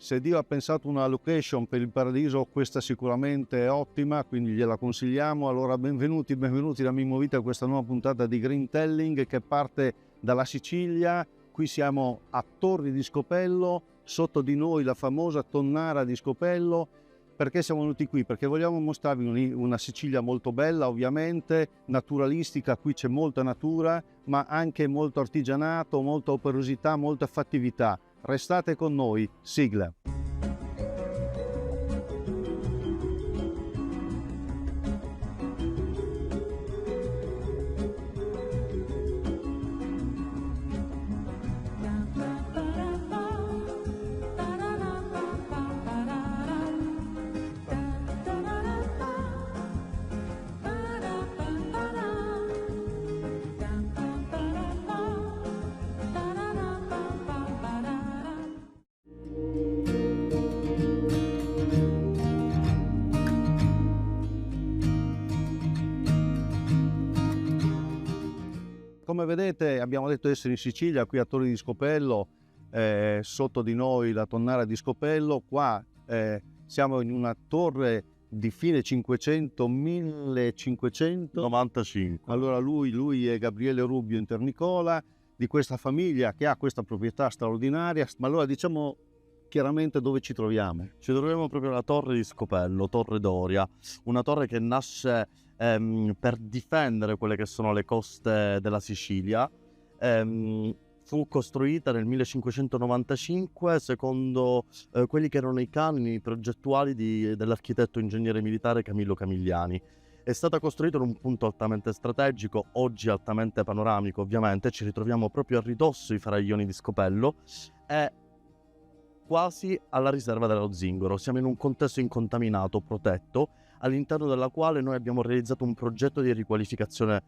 Se Dio ha pensato una location per il paradiso, questa sicuramente è ottima, quindi gliela consigliamo. Allora benvenuti da Mimmo Vita a questa nuova puntata di Green Telling che parte dalla Sicilia. Qui siamo a Torri di Scopello, sotto di noi la famosa Tonnara di Scopello. Perché siamo venuti qui? Perché vogliamo mostrarvi una Sicilia molto bella, ovviamente, naturalistica, qui c'è molta natura, ma anche molto artigianato, molta operosità, molta fattività. Restate con noi, sigla. Come vedete abbiamo detto di essere in Sicilia, qui a Torri di Scopello, sotto di noi la Tonnara di Scopello. Qua siamo in una torre di fine 500, 1595. Allora lui è Gabriele Rubbio Internicola, di questa famiglia che ha questa proprietà straordinaria. Ma allora diciamo chiaramente dove ci troviamo. Ci troviamo proprio alla Torre di Scopello, Torre Doria, una torre che nasce per difendere quelle che sono le coste della Sicilia. Fu costruita nel 1595 secondo quelli che erano i canoni progettuali dell'architetto ingegnere militare Camillo Camigliani. È stata costruita in un punto altamente strategico, oggi altamente panoramico ovviamente. Ci ritroviamo proprio a ridosso i faraglioni di Scopello e quasi alla riserva dello Zingaro. Siamo in un contesto incontaminato, protetto, all'interno della quale noi abbiamo realizzato un progetto di riqualificazione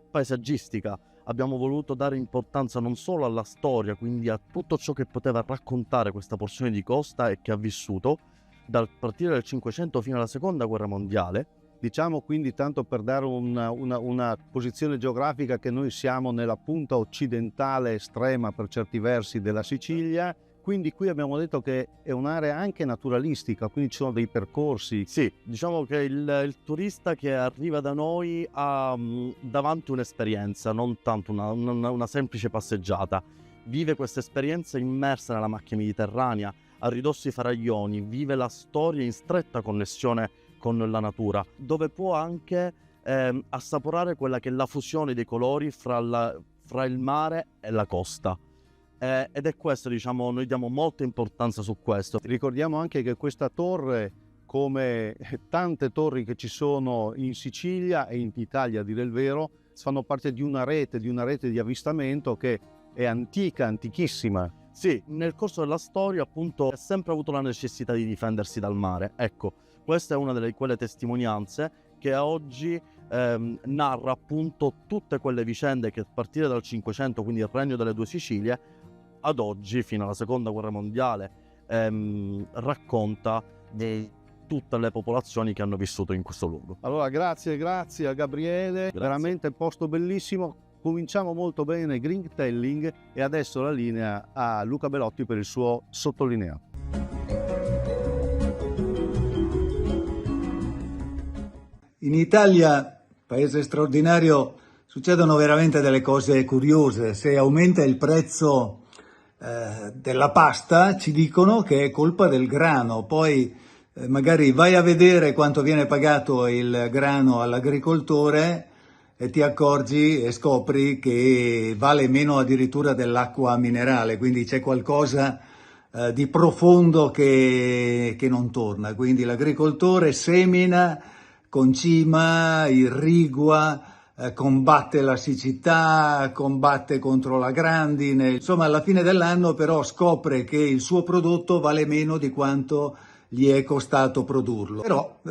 paesaggistica. Abbiamo voluto dare importanza non solo alla storia, quindi a tutto ciò che poteva raccontare questa porzione di costa e che ha vissuto dal partire dal 500 fino alla Seconda Guerra Mondiale. Diciamo quindi, tanto per dare una posizione geografica, che noi siamo nella punta occidentale estrema per certi versi della Sicilia. Quindi qui abbiamo detto che è un'area anche naturalistica, quindi ci sono dei percorsi. Sì, diciamo che il turista che arriva da noi ha davanti un'esperienza, non tanto una semplice passeggiata. Vive questa esperienza immersa nella macchia mediterranea, a ridosso i faraglioni, vive la storia in stretta connessione con la natura, dove può anche assaporare quella che è la fusione dei colori fra il mare e la costa. Ed è questo, diciamo, noi diamo molta importanza su questo. Ricordiamo anche che questa torre, come tante torri che ci sono in Sicilia e in Italia a dire il vero, fanno parte di una rete di avvistamento che è antica, antichissima. Sì, nel corso della storia appunto ha sempre avuto la necessità di difendersi dal mare. Ecco, questa è una delle quelle testimonianze che a oggi narra appunto tutte quelle vicende che a partire dal 500, quindi il regno delle due Sicilie, ad oggi, fino alla Seconda Guerra Mondiale, racconta di tutte le popolazioni che hanno vissuto in questo luogo. Allora grazie a Gabriele, grazie. Veramente posto bellissimo. Cominciamo molto bene Green Telling e adesso la linea a Luca Belotti per il suo Sottolinea. In Italia, paese straordinario, succedono veramente delle cose curiose. Se aumenta il prezzo della pasta, ci dicono che è colpa del grano. Poi magari vai a vedere quanto viene pagato il grano all'agricoltore e ti accorgi e scopri che vale meno addirittura dell'acqua minerale, quindi c'è qualcosa di profondo che non torna. Quindi l'agricoltore semina, concima, irrigua, combatte la siccità, combatte contro la grandine. Insomma, alla fine dell'anno però scopre che il suo prodotto vale meno di quanto gli è costato produrlo. Però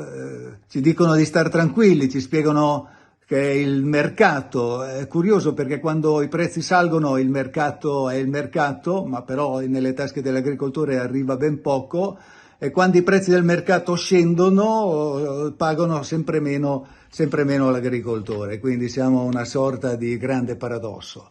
ci dicono di star tranquilli, ci spiegano che il mercato è curioso, perché quando i prezzi salgono il mercato è il mercato, ma però nelle tasche dell'agricoltore arriva ben poco, e quando i prezzi del mercato scendono pagano sempre meno l'agricoltore, quindi siamo una sorta di grande paradosso.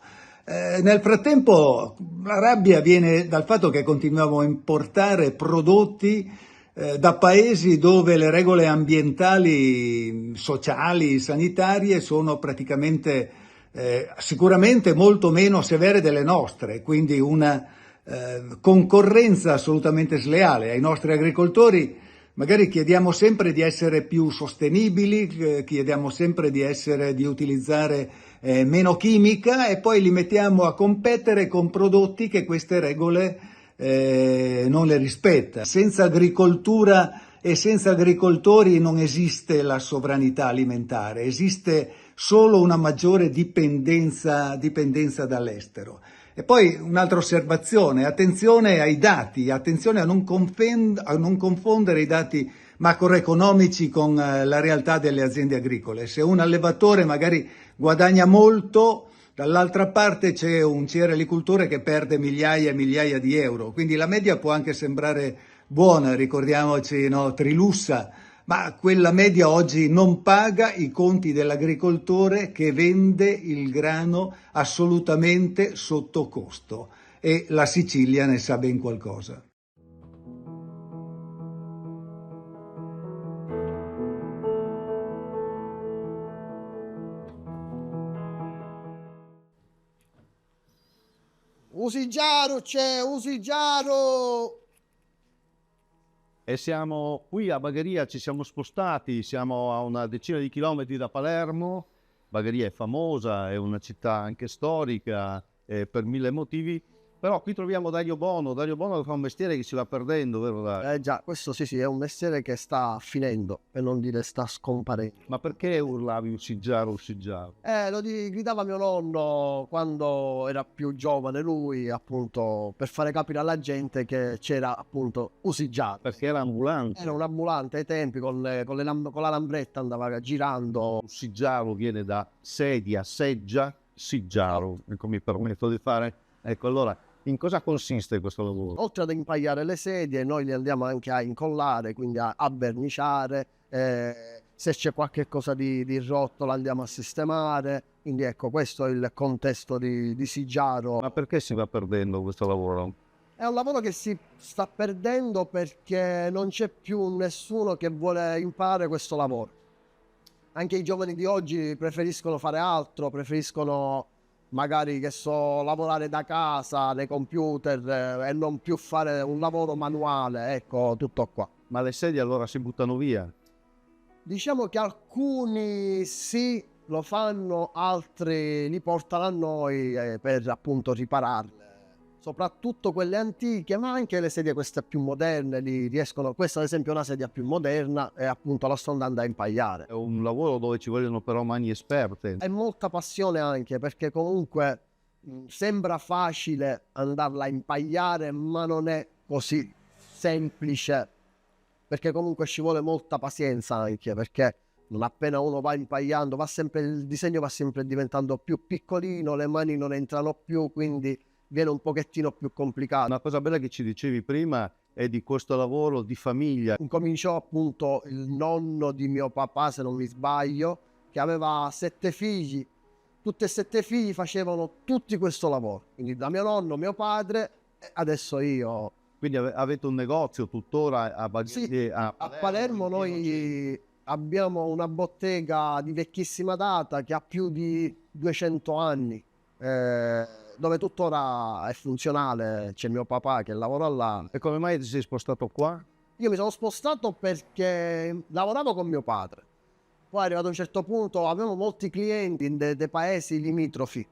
Nel frattempo la rabbia viene dal fatto che continuiamo a importare prodotti da paesi dove le regole ambientali, sociali, sanitarie sono praticamente sicuramente molto meno severe delle nostre, quindi una concorrenza assolutamente sleale ai nostri agricoltori. Magari chiediamo sempre di essere più sostenibili, chiediamo sempre di utilizzare meno chimica e poi li mettiamo a competere con prodotti che queste regole non le rispetta. Senza agricoltura e senza agricoltori non esiste la sovranità alimentare, esiste solo una maggiore dipendenza dall'estero. E poi un'altra osservazione, attenzione ai dati, attenzione a non confondere i dati macroeconomici con la realtà delle aziende agricole. Se un allevatore magari guadagna molto, dall'altra parte c'è un cerealicoltore che perde migliaia e migliaia di euro, quindi la media può anche sembrare buona, ricordiamoci, no, Trilussa, ma quella media oggi non paga i conti dell'agricoltore che vende il grano assolutamente sotto costo e la Sicilia ne sa ben qualcosa. Usigiaro c'è, Usigiaro! E siamo qui a Bagheria, ci siamo spostati, siamo a una decina di chilometri da Palermo. Bagheria è famosa, è una città anche storica per mille motivi, però qui troviamo Dario Bono che fa un mestiere che si va perdendo, vero Dario? Già, questo sì, è un mestiere che sta finendo, per non dire sta scomparendo. Ma perché urlavi Usigiaro, Usigiaro? Gridava mio nonno quando era più giovane lui, appunto, per fare capire alla gente che c'era appunto Usigiaro. Perché era ambulante. Era un ambulante ai tempi, con la lambretta andava girando. Usigiaro viene da sedia, seggia, siggiaro, ecco, mi permetto di fare. Ecco, allora, in cosa consiste questo lavoro? Oltre ad impagliare le sedie, noi li andiamo anche a incollare, quindi a verniciare, se c'è qualche cosa di rotto la andiamo a sistemare, quindi ecco, questo è il contesto di Siggiaro. Ma perché si va perdendo questo lavoro? È un lavoro che si sta perdendo perché non c'è più nessuno che vuole imparare questo lavoro. Anche i giovani di oggi preferiscono fare altro, preferiscono magari, che so, lavorare da casa, nei computer e non più fare un lavoro manuale, ecco, tutto qua. Ma le sedie allora si buttano via? Diciamo che alcuni sì, lo fanno, altri li portano a noi per appunto ripararle. Soprattutto quelle antiche, ma anche le sedie queste più moderne, li riescono. Questa ad esempio è una sedia più moderna e appunto la sto andando a impagliare. È un lavoro dove ci vogliono però mani esperte. È molta passione anche, perché comunque sembra facile andarla a impagliare, ma non è così semplice, perché comunque ci vuole molta pazienza anche, perché non appena uno va impagliando, il disegno va sempre diventando più piccolino, le mani non entrano più, quindi viene un pochettino più complicato. Una cosa bella che ci dicevi prima è di questo lavoro di famiglia. Incominciò appunto il nonno di mio papà, se non mi sbaglio, che aveva 7 figli. Tutti e 7 figli facevano tutti questo lavoro. Quindi da mio nonno, mio padre, e adesso io. Quindi avete un negozio tuttora a Bagheria? Sì, a Palermo noi abbiamo una bottega di vecchissima data che ha più di 200 anni. Dove tuttora è funzionale, c'è mio papà che lavora là. E come mai ti sei spostato qua? Io mi sono spostato perché lavoravo con mio padre, poi arrivato a un certo punto avevo molti clienti dei paesi limitrofi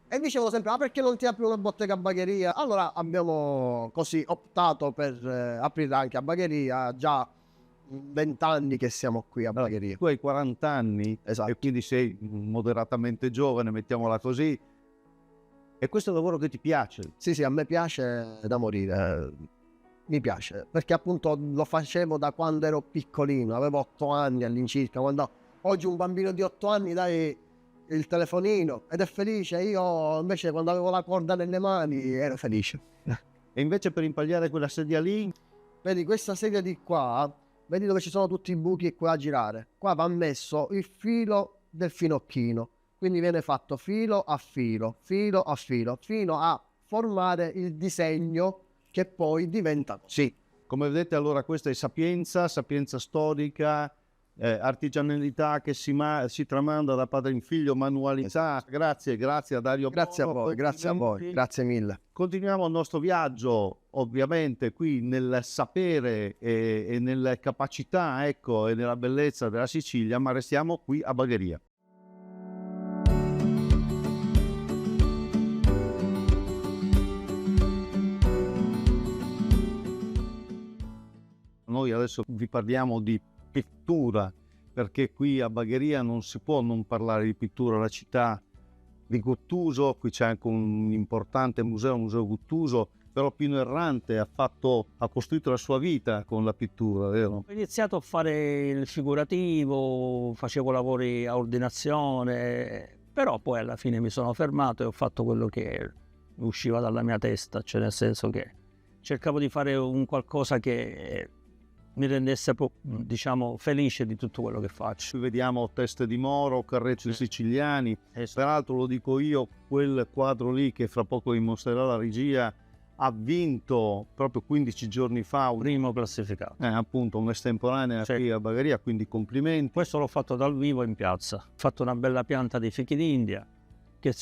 e dicevo sempre: ma perché non ti apri una bottega a Bagheria? Allora abbiamo così optato per aprire anche a Bagheria, già 20 anni che siamo qui a Bagheria. Tu hai 40 anni, esatto, e quindi sei moderatamente giovane, mettiamola così. E questo è un lavoro che ti piace? Sì, a me piace da morire, mi piace, perché appunto lo facevo da quando ero piccolino, avevo 8 anni all'incirca, quando oggi un bambino di 8 anni dai il telefonino ed è felice, io invece quando avevo la corda nelle mani ero felice. E invece per impagliare quella sedia lì? Vedi questa sedia di qua, vedi dove ci sono tutti i buchi qua a girare? Qua va messo il filo del finocchino. quindi viene fatto filo a filo, filo a filo, fino a formare il disegno che poi diventa così. Come vedete, allora questa è sapienza storica, artigianalità che si tramanda da padre in figlio, manualità. Grazie a Dario Grazie a Bono. voi, grazie a voi, grazie mille. Continuiamo il nostro viaggio, ovviamente qui nel sapere e nelle capacità, ecco, e nella bellezza della Sicilia, ma restiamo qui a Bagheria. Noi adesso vi parliamo di pittura, perché qui a Bagheria non si può non parlare di pittura. La città di Guttuso, qui c'è anche un importante museo, Museo Guttuso, però Pino Errante ha costruito la sua vita con la pittura, vero? Ho iniziato a fare il figurativo, facevo lavori a ordinazione, però poi alla fine mi sono fermato e ho fatto quello che usciva dalla mia testa, cioè nel senso che cercavo di fare un qualcosa che mi rendesse, diciamo, felice di tutto quello che faccio. Qui vediamo teste di moro, carrezzi siciliani. Peraltro lo dico io, quel quadro lì che fra poco vi mostrerà la regia ha vinto proprio 15 giorni fa Primo classificato. Appunto un'estemporanea qui a Bagheria, quindi complimenti. Questo l'ho fatto dal vivo in piazza. Ho fatto una bella pianta di fichi d'India, che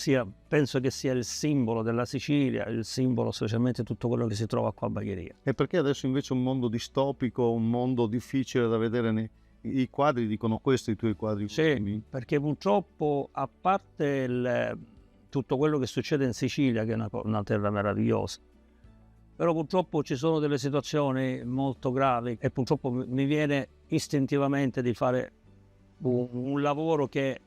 penso che sia il simbolo della Sicilia, il simbolo specialmente tutto quello che si trova qua a Bagheria. E perché adesso invece è un mondo distopico, un mondo difficile da vedere? I quadri dicono questo, i tuoi quadri? Sì, perché purtroppo, a parte tutto quello che succede in Sicilia, che è una terra meravigliosa, però purtroppo ci sono delle situazioni molto gravi e purtroppo mi viene istintivamente di fare un lavoro che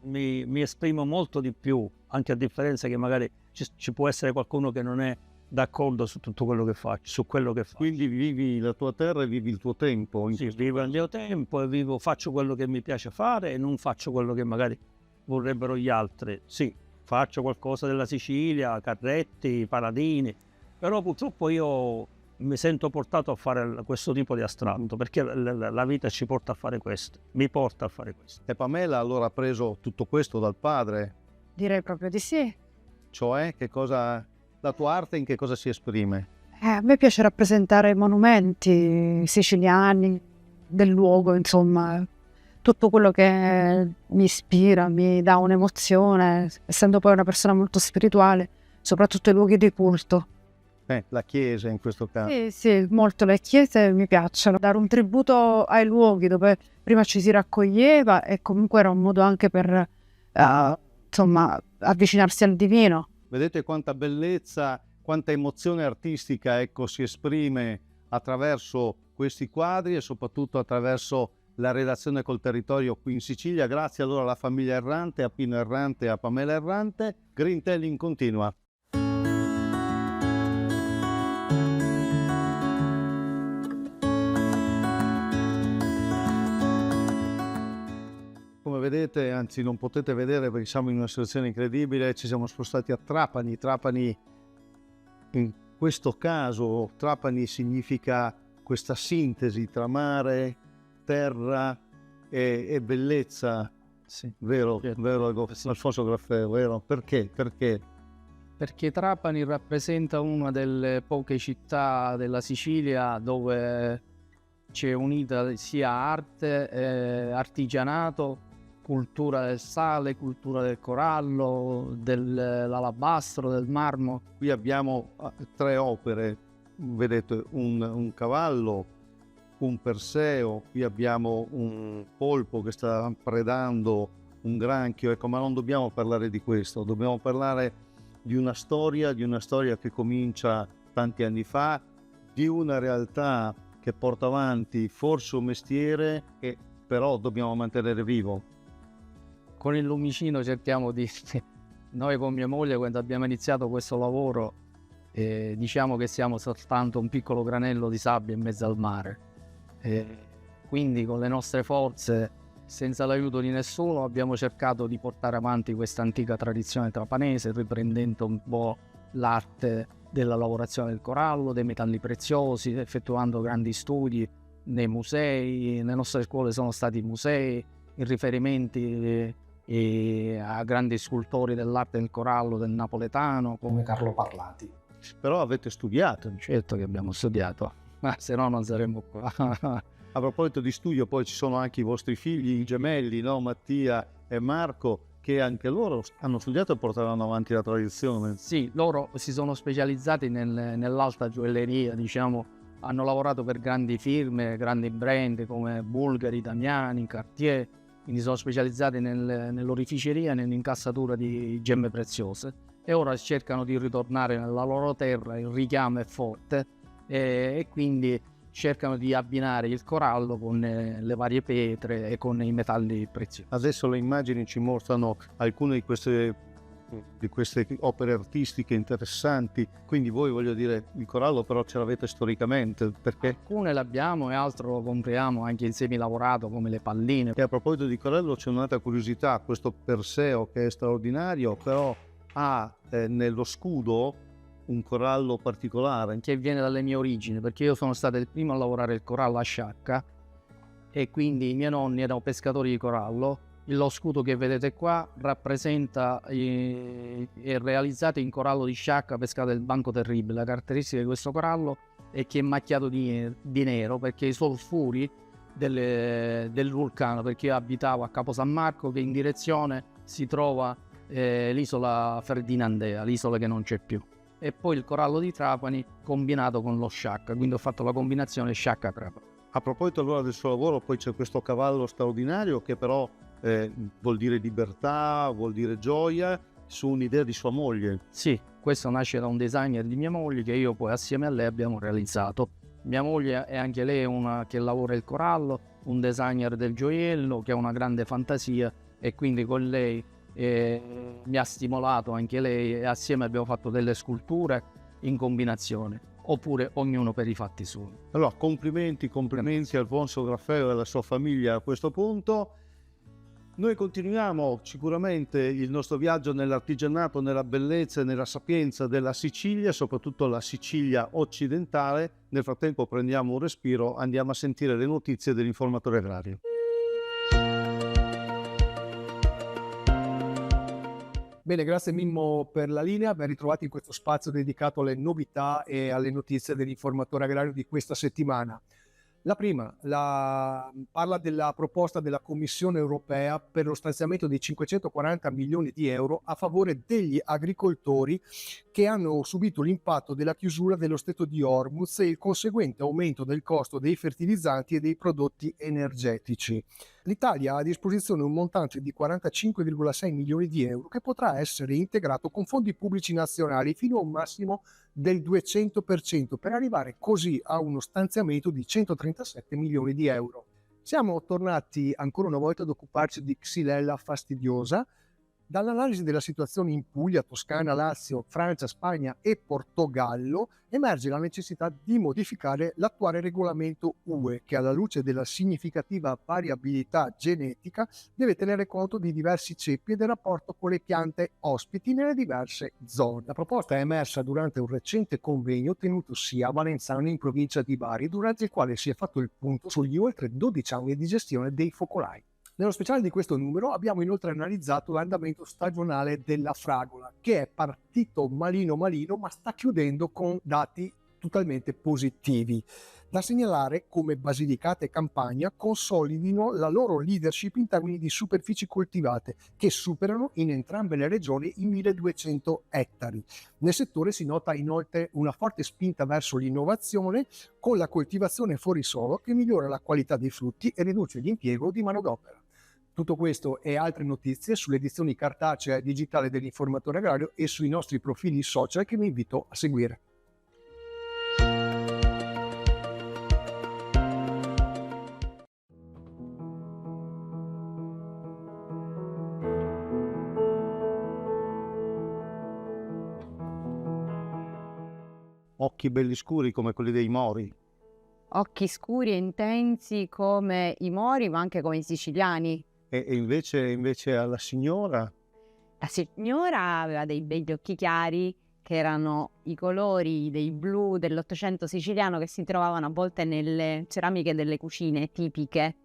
mi esprimo molto di più, anche a differenza che magari ci può essere qualcuno che non è d'accordo su tutto quello che faccio, su quello che faccio. Quindi vivi la tua terra e vivi il tuo tempo. Sì, vivo il mio tempo e faccio quello che mi piace fare e non faccio quello che magari vorrebbero gli altri. Sì, faccio qualcosa della Sicilia, carretti, paladini, però purtroppo io mi sento portato a fare questo tipo di astratto, perché la vita ci porta a fare questo, mi porta a fare questo. E Pamela allora ha preso tutto questo dal padre? Direi proprio di sì. Cioè, la tua arte in che cosa si esprime? A me piace rappresentare monumenti siciliani, del luogo, insomma, tutto quello che mi ispira, mi dà un'emozione, essendo poi una persona molto spirituale, soprattutto i luoghi di culto. La chiesa in questo caso. Sì, molto le chiese mi piacciono. Dare un tributo ai luoghi dove prima ci si raccoglieva e comunque era un modo anche per, insomma, avvicinarsi al divino. Vedete quanta bellezza, quanta emozione artistica, ecco, si esprime attraverso questi quadri e soprattutto attraverso la relazione col territorio qui in Sicilia. Grazie allora alla famiglia Errante, a Pino Errante e a Pamela Errante. Green Telling continua. Come vedete, anzi non potete vedere perché siamo in una situazione incredibile, ci siamo spostati a Trapani. Trapani, in questo caso, Trapani significa questa sintesi tra mare, terra e bellezza. Sì. Vero, Certo. vero Sì. Alfonso Graffeo, vero? Perché? Perché Trapani rappresenta una delle poche città della Sicilia dove c'è unita sia arte, artigianato, cultura del sale, cultura del corallo, dell'alabastro, del marmo. Qui abbiamo 3 opere, vedete un cavallo, un Perseo, qui abbiamo un polpo che sta predando un granchio, ecco, ma non dobbiamo parlare di questo, dobbiamo parlare di una storia che comincia tanti anni fa, di una realtà che porta avanti forse un mestiere che però dobbiamo mantenere vivo. Con il lumicino cerchiamo di... Noi con mia moglie, quando abbiamo iniziato questo lavoro, diciamo che siamo soltanto un piccolo granello di sabbia in mezzo al mare. Quindi con le nostre forze, senza l'aiuto di nessuno, abbiamo cercato di portare avanti questa antica tradizione trapanese, riprendendo un po' l'arte della lavorazione del corallo, dei metalli preziosi, effettuando grandi studi nei musei. Le nostre scuole sono stati musei, i riferimenti e a grandi scultori dell'arte del corallo del napoletano come Carlo Parlati. Però avete studiato. Certo che abbiamo studiato, ma se no non saremmo qua. A proposito di studio, poi ci sono anche i vostri figli, i gemelli, no? Mattia e Marco, che anche loro hanno studiato e porteranno avanti la tradizione. Sì, loro si sono specializzati nell'alta gioielleria, diciamo, hanno lavorato per grandi firme, grandi brand come Bulgari, Damiani, Cartier, quindi sono specializzati nell'orificeria e nell'incassatura di gemme preziose, e ora cercano di ritornare nella loro terra, il richiamo è forte, e quindi cercano di abbinare il corallo con le varie pietre e con i metalli preziosi. Adesso le immagini ci mostrano alcune di queste opere artistiche interessanti, quindi voi, voglio dire, il corallo però ce l'avete storicamente, perché? Alcune le abbiamo e altro lo compriamo anche in semilavorato come le palline. E a proposito di corallo c'è un'altra curiosità, questo Perseo che è straordinario, però ha nello scudo un corallo particolare. Che viene dalle mie origini, perché io sono stato il primo a lavorare il corallo a Sciacca e quindi i miei nonni erano pescatori di corallo. Lo scudo che vedete qua rappresenta è realizzato in corallo di Sciacca pescato del Banco Terribile. La caratteristica di questo corallo è che è macchiato di nero, perché i solfuri del vulcano, perché io abitavo a Capo San Marco, che in direzione si trova l'isola Ferdinandea, l'isola che non c'è più, e poi il corallo di Trapani combinato con lo Sciacca, quindi ho fatto la combinazione Sciacca-Trapani. A proposito allora del suo lavoro, poi c'è questo cavallo straordinario che però vuol dire libertà, vuol dire gioia, su un'idea di sua moglie. Sì, questo nasce da un designer di mia moglie che io poi assieme a lei abbiamo realizzato. Mia moglie è anche lei una che lavora il corallo, un designer del gioiello che ha una grande fantasia, e quindi con lei mi ha stimolato anche lei, e assieme abbiamo fatto delle sculture in combinazione, oppure ognuno per i fatti suoi. Allora, complimenti Alfonso Graffeo e alla sua famiglia a questo punto. Noi continuiamo sicuramente il nostro viaggio nell'artigianato, nella bellezza e nella sapienza della Sicilia, soprattutto la Sicilia occidentale. Nel frattempo prendiamo un respiro, andiamo a sentire le notizie dell'informatore agrario. Bene, grazie Mimmo per la linea, ben ritrovati in questo spazio dedicato alle novità e alle notizie dell'informatore agrario di questa settimana. La prima parla della proposta della Commissione europea per lo stanziamento di 540 milioni di euro a favore degli agricoltori che hanno subito l'impatto della chiusura dello Stretto di Hormuz e il conseguente aumento del costo dei fertilizzanti e dei prodotti energetici. L'Italia ha a disposizione un montante di 45,6 milioni di euro che potrà essere integrato con fondi pubblici nazionali fino a un massimo del 200%, per arrivare così a uno stanziamento di 137 milioni di euro. Siamo tornati ancora una volta ad occuparci di Xylella fastidiosa. Dall'analisi della situazione in Puglia, Toscana, Lazio, Francia, Spagna e Portogallo emerge la necessità di modificare l'attuale regolamento UE che, alla luce della significativa variabilità genetica, deve tenere conto di diversi ceppi e del rapporto con le piante ospiti nelle diverse zone. La proposta è emersa durante un recente convegno tenutosi a Valenzano in provincia di Bari, durante il quale si è fatto il punto sugli oltre 12 anni di gestione dei focolai. Nello speciale di questo numero abbiamo inoltre analizzato l'andamento stagionale della fragola, che è partito malino ma sta chiudendo con dati totalmente positivi. Da segnalare come Basilicata e Campania consolidino la loro leadership in termini di superfici coltivate, che superano in entrambe le regioni i 1200 ettari. Nel settore si nota inoltre una forte spinta verso l'innovazione con la coltivazione fuori suolo, che migliora la qualità dei frutti e riduce l'impiego di manodopera. Tutto questo e altre notizie sulle edizioni cartacea e digitale dell'informatore agrario e sui nostri profili social, che vi invito a seguire. Occhi belli scuri come quelli dei Mori. Occhi scuri e intensi come i Mori, ma anche come i siciliani. E invece alla signora? La signora aveva dei begli occhi chiari, che erano i colori dei blu dell'Ottocento siciliano, che si trovavano a volte nelle ceramiche delle cucine tipiche.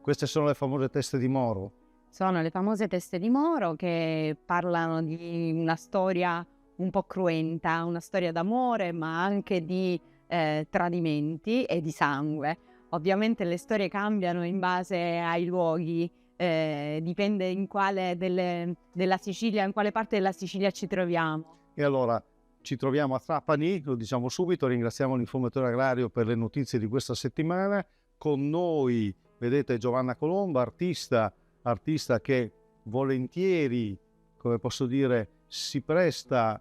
Queste sono le famose teste di moro. Sono le famose teste di moro che parlano di una storia un po' cruenta, una storia d'amore, ma anche di tradimenti e di sangue. Ovviamente le storie cambiano in base ai luoghi, dipende in quale della Sicilia, in quale parte della Sicilia ci troviamo. E allora ci troviamo a Trapani, lo diciamo subito, ringraziamo l'informatore agrario per le notizie di questa settimana. Con noi vedete Giovanna Colomba, artista che volentieri, come posso dire, si presta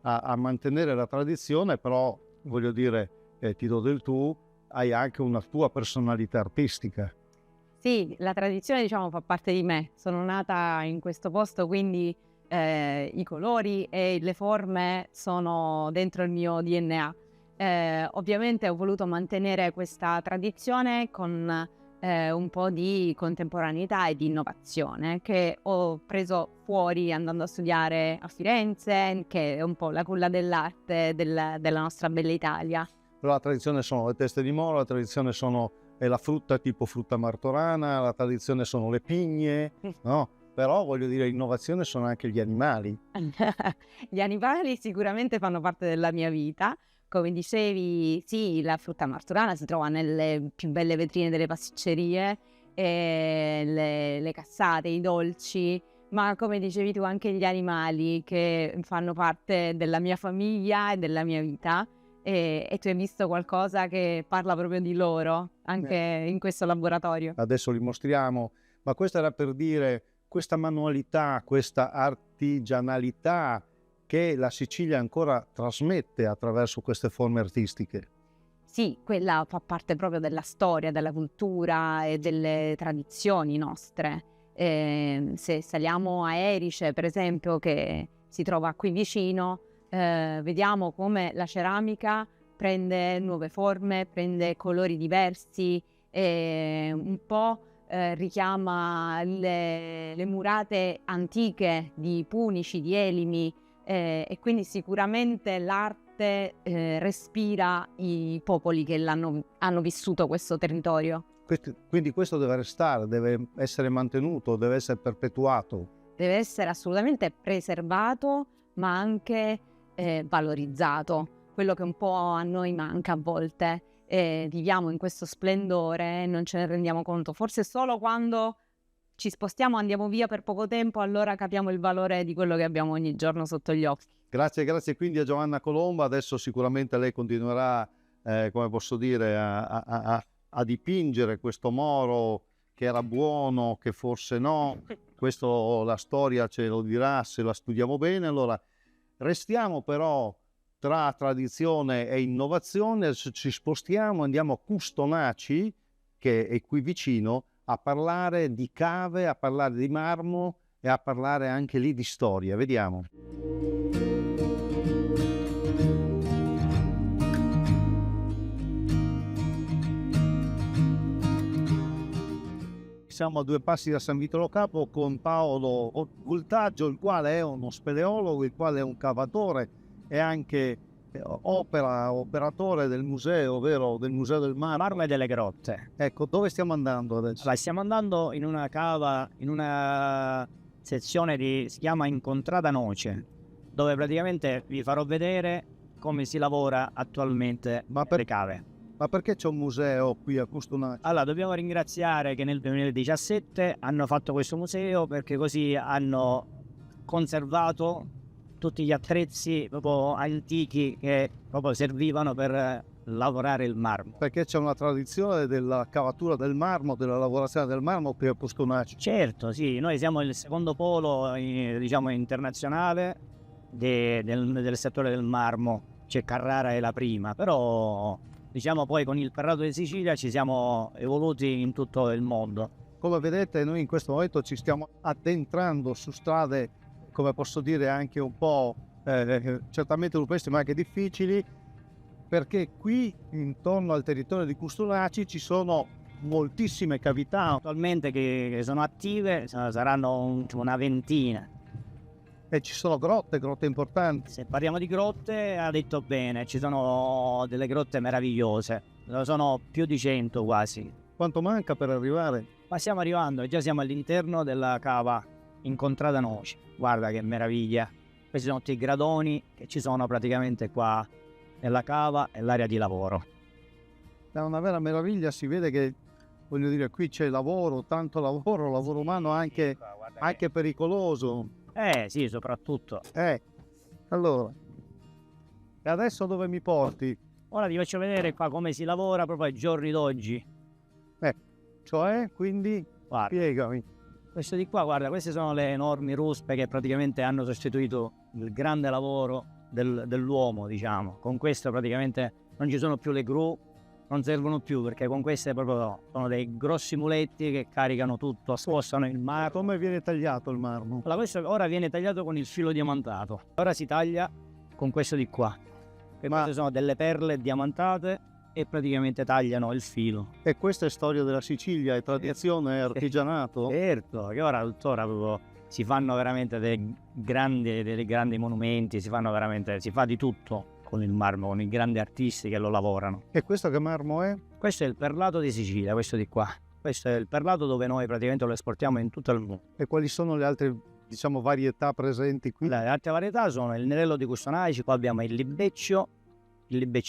a mantenere la tradizione, però voglio dire, ti do del tu, hai anche una tua personalità artistica. Sì, la tradizione diciamo fa parte di me, sono nata in questo posto, quindi i colori e le forme sono dentro il mio DNA. Ovviamente ho voluto mantenere questa tradizione con un po' di contemporaneità e di innovazione che ho preso fuori andando a studiare a Firenze, che è un po' la culla dell'arte della nostra bella Italia. Però la tradizione sono le teste di moro, la tradizione è la frutta tipo frutta martorana, la tradizione sono le pigne, no? Però voglio dire, l'innovazione sono anche gli animali. Gli animali sicuramente fanno parte della mia vita. Come dicevi, sì, la frutta martorana si trova nelle più belle vetrine delle pasticcerie, le cassate, i dolci, ma come dicevi tu anche gli animali che fanno parte della mia famiglia e della mia vita. E tu hai visto qualcosa che parla proprio di loro anche in questo laboratorio. Adesso li mostriamo, ma questo era per dire questa manualità, questa artigianalità che la Sicilia ancora trasmette attraverso queste forme artistiche. Sì, quella fa parte proprio della storia, della cultura e delle tradizioni nostre. Se saliamo a Erice, per esempio, che si trova qui vicino, vediamo come la ceramica prende nuove forme, prende colori diversi, un po' richiama le murate antiche di Punici, di Elimi, e quindi sicuramente l'arte respira i popoli che hanno vissuto questo territorio. Quindi questo deve restare, deve essere mantenuto, deve essere perpetuato. Deve essere assolutamente preservato, ma anche valorizzato, quello che un po' a noi manca a volte. Viviamo in questo splendore e non ce ne rendiamo conto, forse solo quando ci spostiamo, andiamo via per poco tempo, allora capiamo il valore di quello che abbiamo ogni giorno sotto gli occhi. Grazie quindi a Giovanna Colomba. Adesso sicuramente lei continuerà, come posso dire, a dipingere questo moro che era buono, che forse no. Questo la storia ce lo dirà se la studiamo bene. Allora restiamo però tra tradizione e innovazione, ci spostiamo, andiamo a Custonaci, che è qui vicino, a parlare di cave, a parlare di marmo e a parlare anche lì di storia. Vediamo. Siamo a 2 passi da San Vito Lo Capo con Paolo Gultaggio, il quale è uno speleologo, il quale è un cavatore e anche operatore del museo, ovvero del Museo del Marmo e delle Grotte. Ecco, dove stiamo andando adesso? Allora, stiamo andando in una cava, in una sezione si chiama Incontrada Noce, dove praticamente vi farò vedere come si lavora attualmente le cave. Ma perché c'è un museo qui a Custonaci? Allora, dobbiamo ringraziare che nel 2017 hanno fatto questo museo, perché così hanno conservato tutti gli attrezzi proprio antichi che proprio servivano per lavorare il marmo. Perché c'è una tradizione della cavatura del marmo, della lavorazione del marmo qui a Custonaci. Certo, sì, noi siamo il secondo polo, diciamo, internazionale del settore del marmo. C'è Carrara è la prima, però diciamo poi con il Perrato di Sicilia ci siamo evoluti in tutto il mondo. Come vedete, noi in questo momento ci stiamo addentrando su strade, come posso dire, anche un po' certamente rupestri ma anche difficili, perché qui intorno al territorio di Custonaci ci sono moltissime cavità attualmente che sono attive, saranno una ventina. E ci sono grotte importanti. Se parliamo di grotte, ha detto bene, ci sono delle grotte meravigliose, sono più di 100 quasi. Quanto manca per arrivare? Ma stiamo arrivando, già siamo all'interno della cava Incontrada Noce. Guarda che meraviglia. Questi sono tutti i gradoni che ci sono praticamente qua nella cava e l'area di lavoro. È una vera meraviglia, si vede che, voglio dire, qui c'è lavoro, tanto lavoro, lavoro umano anche pericoloso. Sì, soprattutto. Allora, e adesso dove mi porti? Ora ti faccio vedere qua come si lavora proprio ai giorni d'oggi. Cioè, quindi, Guarda, spiegami. questo di qua, guarda, queste sono le enormi ruspe che praticamente hanno sostituito il grande lavoro dell'uomo, diciamo. Con questo praticamente non ci sono più le gru, non servono più, perché con queste proprio sono dei grossi muletti che caricano tutto, spostano il marmo. Come viene tagliato il marmo? Allora, questo ora viene tagliato con il filo diamantato. Ora si taglia con questo di qua. Queste sono delle perle diamantate e praticamente tagliano il filo. E questa è storia della Sicilia, è tradizione, è artigianato? Certo, che ora tuttora proprio si fanno veramente dei grandi monumenti, si fa di tutto con il marmo, con i grandi artisti che lo lavorano. E questo che marmo è? Questo è il perlato di Sicilia, questo di qua. Questo è il perlato dove noi praticamente lo esportiamo in tutto il mondo. E quali sono le altre, diciamo, varietà presenti qui? Le altre varietà sono il Nerello di Custonaici, qua abbiamo il Libeccio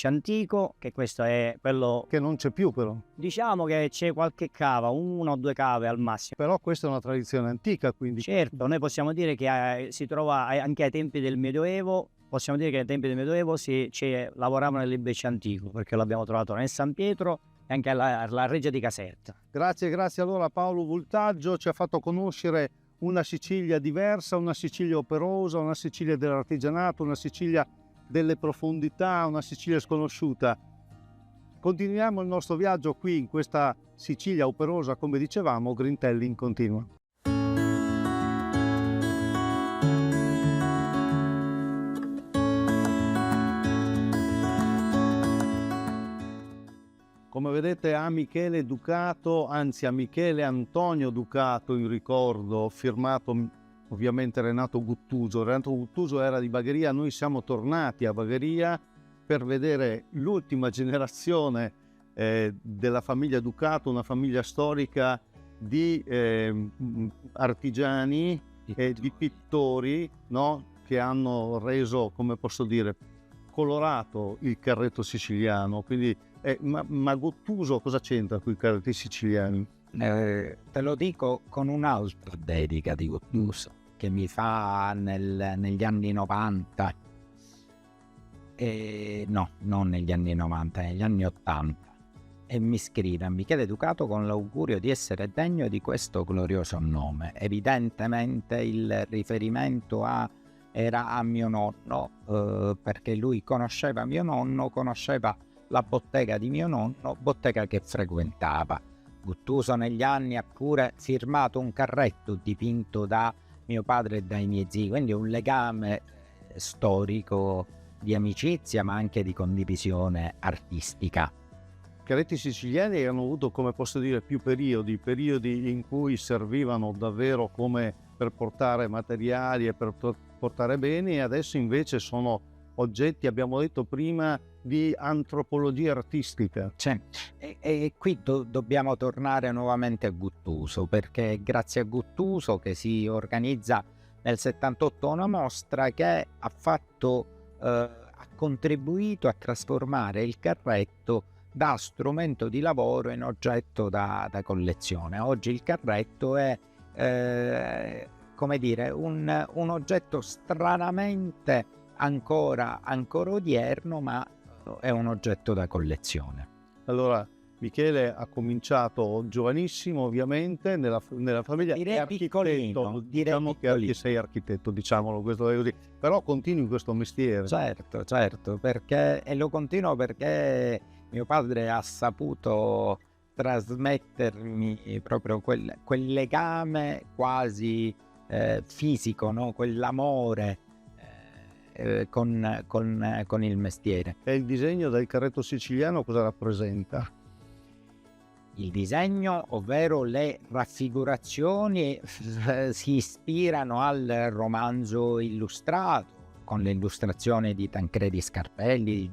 antico, che questo è quello che non c'è più però. Diciamo che c'è qualche cava, 1 o 2 cave al massimo. Però questa è una tradizione antica, quindi. Certo, noi possiamo dire che si trova anche ai tempi del Medioevo. Possiamo dire che ai tempi del Medioevo lavoravano nel Libeccio antico, perché l'abbiamo trovato nel San Pietro e anche alla Reggia di Caserta. Grazie allora Paolo Voltaggio, ci ha fatto conoscere una Sicilia diversa, una Sicilia operosa, una Sicilia dell'artigianato, una Sicilia delle profondità, una Sicilia sconosciuta. Continuiamo il nostro viaggio qui in questa Sicilia operosa, come dicevamo. Grintelling continua. Come vedete a Michele Ducato, anzi a Michele Antonio Ducato in ricordo, firmato ovviamente Renato Guttuso. Renato Guttuso era di Bagheria, noi siamo tornati a Bagheria per vedere l'ultima generazione della famiglia Ducato, una famiglia storica di artigiani e di pittori, no? Che hanno reso, come posso dire, colorato il carretto siciliano. Quindi, ma Guttuso cosa c'entra con i carretti siciliani? Te lo dico con un'altra dedica di Guttuso che mi fa negli anni 90, no, non negli anni 90, negli anni 80, e mi scrive: a Michele Ducato con l'augurio di essere degno di questo glorioso nome. Evidentemente il riferimento era a mio nonno, perché lui conosceva mio nonno, conosceva la bottega di mio nonno, bottega che frequentava. Guttuso negli anni ha pure firmato un carretto dipinto da mio padre e dai miei zii, quindi un legame storico di amicizia ma anche di condivisione artistica. I carretti siciliani hanno avuto, come posso dire, più periodi in cui servivano davvero come per portare materiali e per portare beni, e adesso invece sono oggetti, abbiamo detto prima, di antropologia artistica. Cioè, e qui dobbiamo tornare nuovamente a Guttuso, perché è grazie a Guttuso che si organizza nel 78 una mostra che ha contribuito a trasformare il carretto da strumento di lavoro in oggetto da collezione. Oggi il carretto è come dire un oggetto stranamente ancora odierno, ma è un oggetto da collezione. Allora, Michele ha cominciato giovanissimo, ovviamente, nella famiglia. Direi piccolino. Diciamo che sei architetto, diciamolo, questo è così. Però continui questo mestiere. Certo, perché, e lo continuo perché mio padre ha saputo trasmettermi proprio quel legame quasi fisico, no? Quell'amore con il mestiere. E il disegno del carretto siciliano cosa rappresenta? Il disegno, ovvero le raffigurazioni, si ispirano al romanzo illustrato, con le illustrazioni di Tancredi Scarpelli,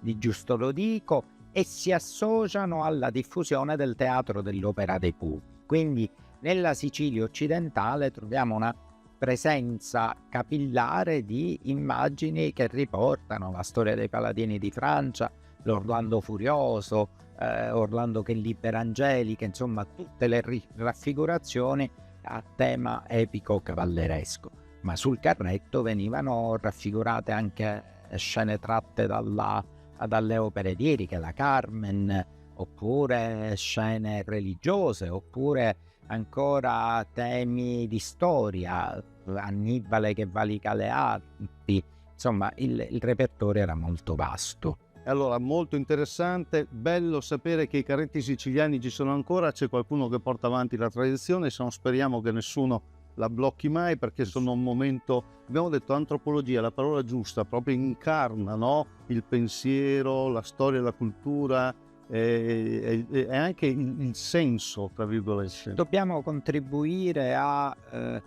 di Giusto Lodico, e si associano alla diffusione del teatro dell'opera dei Pupi. Quindi nella Sicilia occidentale troviamo una presenza capillare di immagini che riportano la storia dei paladini di Francia, l'Orlando Furioso, Orlando che libera Angelica, insomma tutte le raffigurazioni a tema epico cavalleresco. Ma sul carretto venivano raffigurate anche scene tratte dalle opere liriche, la Carmen, oppure scene religiose, oppure ancora temi di storia, Annibale che valica le Alpi, insomma il repertorio era molto vasto. Allora, molto interessante, bello sapere che i carretti siciliani ci sono ancora, c'è qualcuno che porta avanti la tradizione, speriamo che nessuno la blocchi mai, perché sono un momento, abbiamo detto antropologia, la parola giusta, proprio incarna, no? Il pensiero, la storia, la cultura e anche il senso, tra virgolette. Dobbiamo contribuire a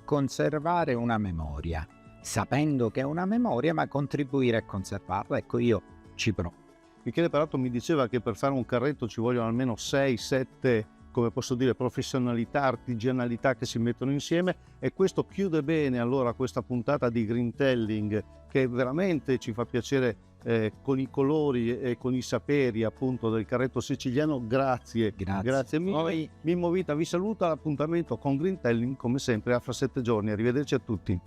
conservare una memoria, sapendo che è una memoria, ma contribuire a conservarla. Ecco, io ci provo. Michele Parato mi diceva che per fare un carretto ci vogliono almeno 6-7, come posso dire, professionalità, artigianalità che si mettono insieme, e questo chiude bene allora questa puntata di Greentelling, che veramente ci fa piacere con i colori e con i saperi appunto del carretto siciliano. Grazie mille. Mimmo Vita vi saluta, l'appuntamento con Greentelling come sempre fra 7 giorni, arrivederci a tutti.